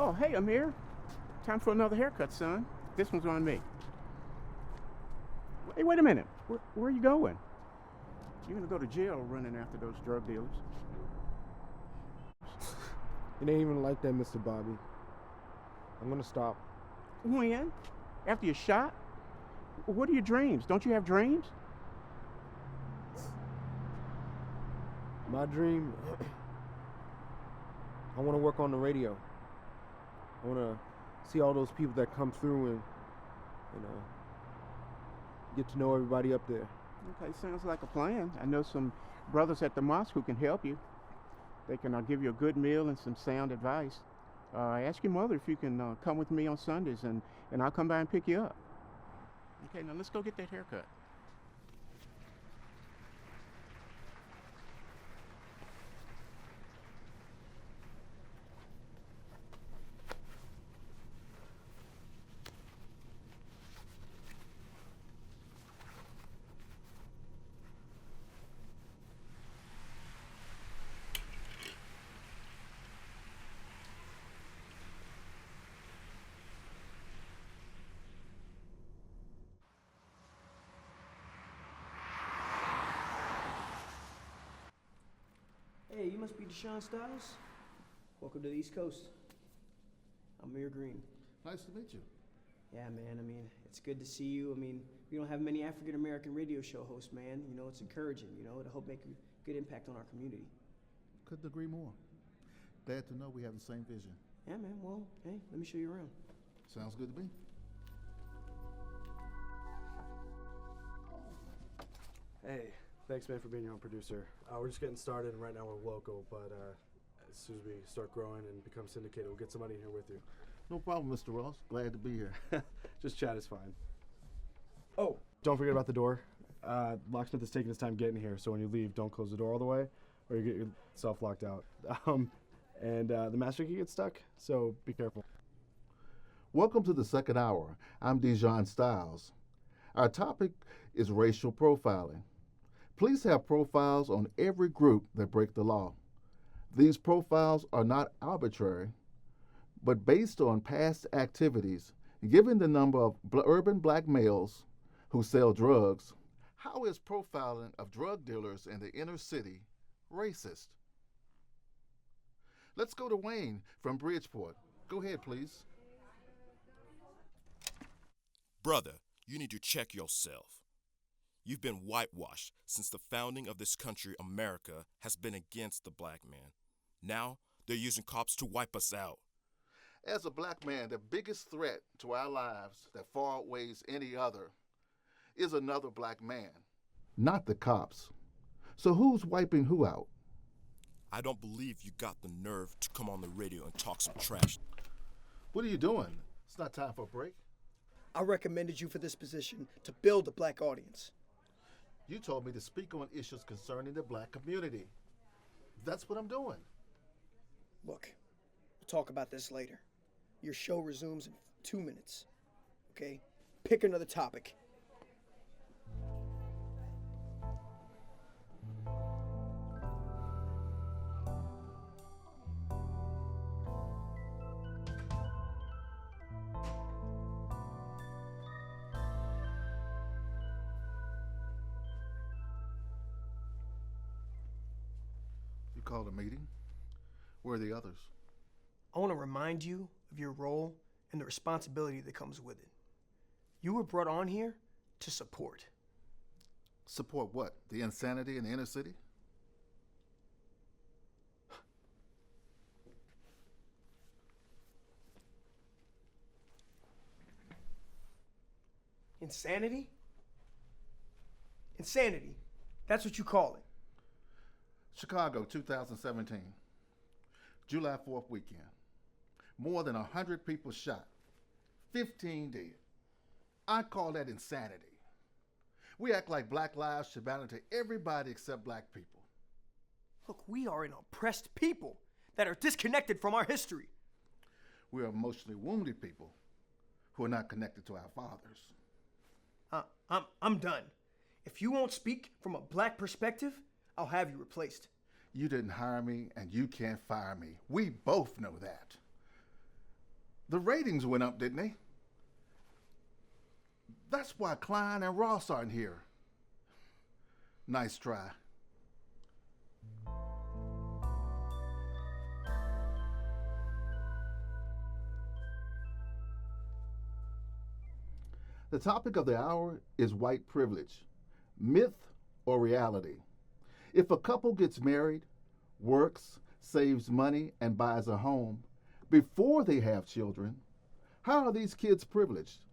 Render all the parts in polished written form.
Oh, hey, Amir. Time for another haircut, son. This one's on me. Hey, wait a minute. Where are you going? You're gonna go to jail running after those drug dealers. It ain't even like that, Mr. Bobby. I'm gonna stop. When? After you're shot? What are your dreams? Don't you have dreams? My dream, I want to work on the radio. I want to see all those people that come through and, get to know everybody up there. Okay, sounds like a plan. I know some brothers at the mosque who can help you. They can give you a good meal and some sound advice. Ask your mother if you can come with me on Sundays, and I'll come by and pick you up. Okay, now let's go get that haircut. Hey, you must be Deshaun Styles. Welcome to the East Coast. I'm Amir Green. Nice to meet you. Yeah, man, it's good to see you. We don't have many African-American radio show hosts, man. It's encouraging, it'll help make a good impact on our community. Couldn't agree more. Glad to know we have the same vision. Yeah, man, well, hey, let me show you around. Sounds good to me. Hey, thanks, man, for being your own producer. We're just getting started, and right now we're local, but as soon as we start growing and become syndicated, we'll get somebody in here with you. No problem, Mr. Ross. Glad to be here. Just chat is fine. Oh, don't forget about the door. Locksmith is taking his time getting here, so when you leave, don't close the door all the way, or you get yourself locked out. And the master key gets stuck, so be careful. Welcome to the second hour. I'm Deshaun Styles. Our topic is racial profiling. Police have profiles on every group that break the law. These profiles are not arbitrary, but based on past activities. Given the number of urban black males who sell drugs, how is profiling of drug dealers in the inner city racist? Let's go to Wayne from Bridgeport. Go ahead, please. Brother, you need to check yourself. You've been whitewashed since the founding of this country. America has been against the black man. Now they're using cops to wipe us out. As a black man, the biggest threat to our lives that far outweighs any other is another black man, not the cops. So who's wiping who out? I don't believe you got the nerve to come on the radio and talk some trash. What are you doing? It's not time for a break. I recommended you for this position to build a black audience. You told me to speak on issues concerning the black community. That's what I'm doing. Look, we'll talk about this later. Your show resumes in 2 minutes. Okay? Pick another topic. You called a meeting? Where are the others? I want to remind you of your role and the responsibility that comes with it. You were brought on here to support. Support what? The insanity in the inner city? Insanity? Insanity. That's what you call it. Chicago, 2017. July 4th weekend. More than 100 people shot. 15 dead. I call that insanity. We act like black lives should matter to everybody except black people. Look, we are an oppressed people that are disconnected from our history. We are emotionally wounded people who are not connected to our fathers. I'm done. If you won't speak from a black perspective, I'll have you replaced. You didn't hire me and you can't fire me. We both know that. The ratings went up, didn't they? That's why Klein and Ross aren't here. Nice try. The topic of the hour is white privilege, myth or reality. If a couple gets married, works, saves money, and buys a home before they have children, how are these kids privileged?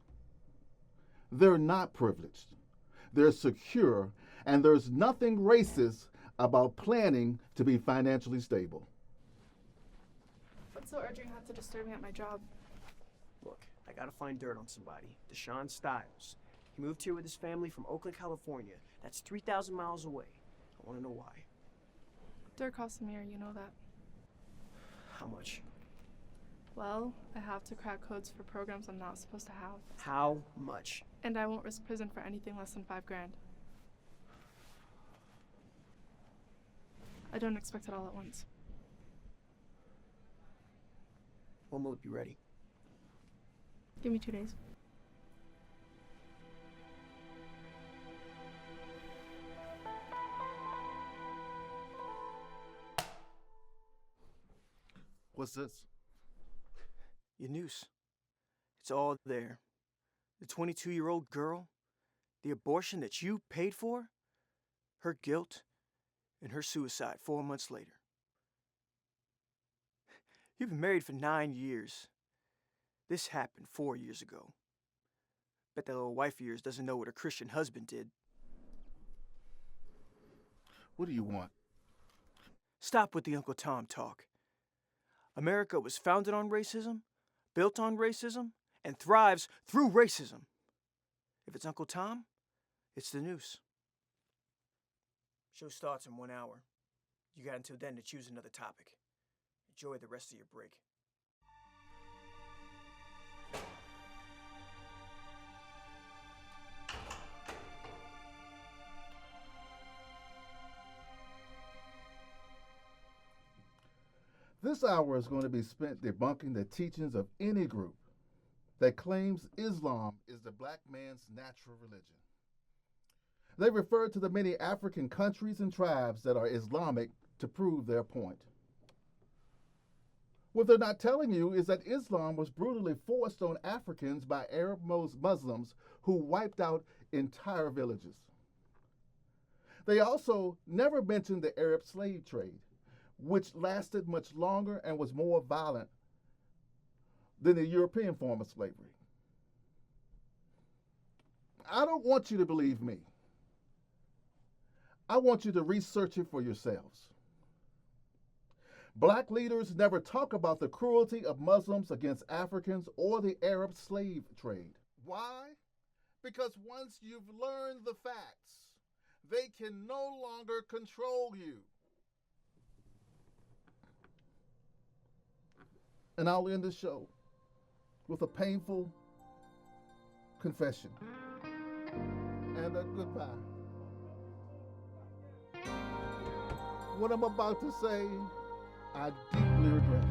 They're not privileged. They're secure, and there's nothing racist about planning to be financially stable. What's so urgent you have to disturb me at my job? Look, I gotta find dirt on somebody. Deshaun Styles. He moved here with his family from Oakland, California. That's 3,000 miles away. I wanna know why. Dirt costs a mirror, you know that. How much? Well, I have to crack codes for programs I'm not supposed to have. How much? And I won't risk prison for anything less than $5 grand. I don't expect it all at once. When will it be ready? Give me 2 days. What's this? Your noose. It's all there. The 22-year-old girl, the abortion that you paid for, her guilt, and her suicide 4 months later. You've been married for 9 years. This happened 4 years ago. Bet that little wife of yours doesn't know what her Christian husband did. What do you want? Stop with the Uncle Tom talk. America was founded on racism, built on racism, and thrives through racism. If it's Uncle Tom, it's the noose. Show starts in 1 hour. You got until then to choose another topic. Enjoy the rest of your break. This hour is going to be spent debunking the teachings of any group that claims Islam is the black man's natural religion. They refer to the many African countries and tribes that are Islamic to prove their point. What they're not telling you is that Islam was brutally forced on Africans by Arab Muslims who wiped out entire villages. They also never mention the Arab slave trade, which lasted much longer and was more violent than the European form of slavery. I don't want you to believe me. I want you to research it for yourselves. Black leaders never talk about the cruelty of Muslims against Africans or the Arab slave trade. Why? Because once you've learned the facts, they can no longer control you. And I'll end the show with a painful confession and a goodbye. What I'm about to say, I deeply regret.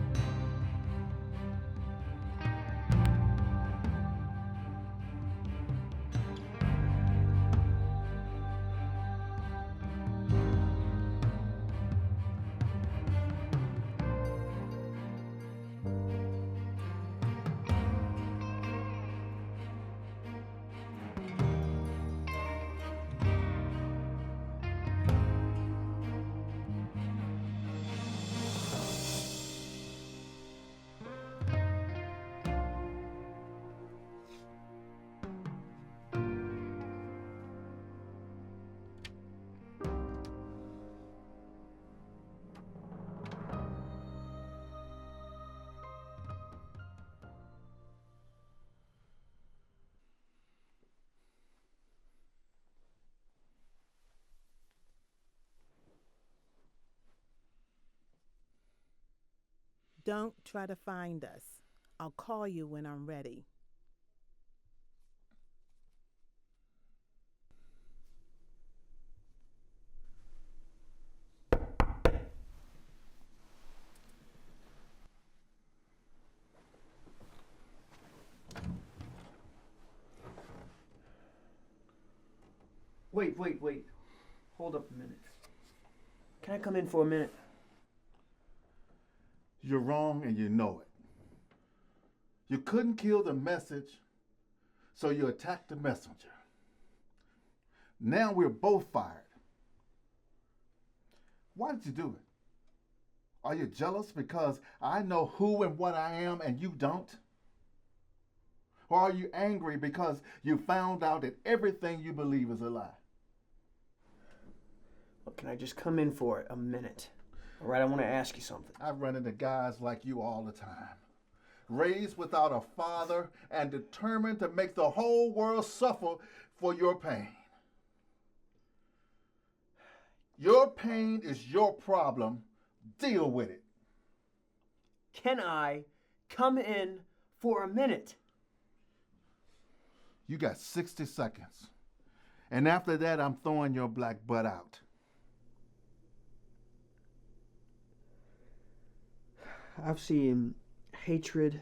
Don't try to find us. I'll call you when I'm ready. Wait. Hold up a minute. Can I come in for a minute? You're wrong and you know it. You couldn't kill the message, so you attacked the messenger. Now we're both fired. Why did you do it? Are you jealous because I know who and what I am and you don't? Or are you angry because you found out that everything you believe is a lie? Look, can I just come in for a minute? All right, I want to ask you something. I run into guys like you all the time. Raised without a father and determined to make the whole world suffer for your pain. Your pain is your problem. Deal with it. Can I come in for a minute? You got 60 seconds. And after that, I'm throwing your black butt out. I've seen hatred,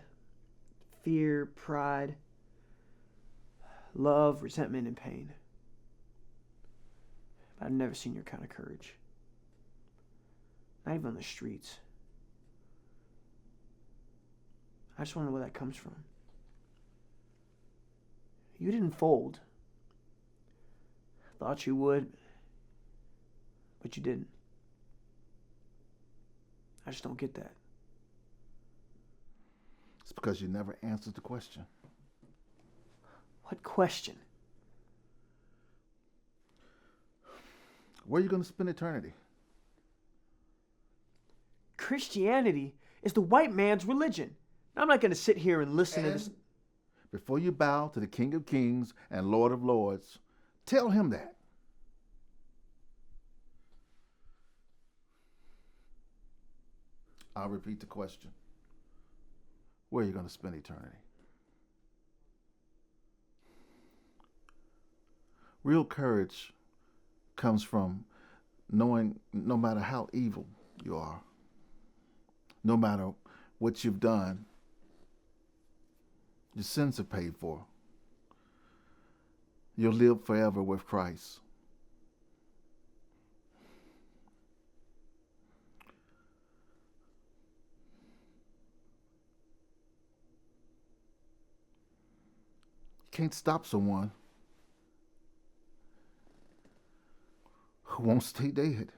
fear, pride, love, resentment, and pain. But I've never seen your kind of courage. Not even on the streets. I just wonder where that comes from. You didn't fold. Thought you would, but you didn't. I just don't get that. It's because you never answered the question. What question? Where are you going to spend eternity? Christianity is the white man's religion. I'm not going to sit here and listen to this. Before you bow to the King of Kings and Lord of Lords, tell him that. I'll repeat the question. Where are you going to spend eternity? Real courage comes from knowing no matter how evil you are, no matter what you've done, your sins are paid for. You'll live forever with Christ. You can't stop someone who won't stay dead.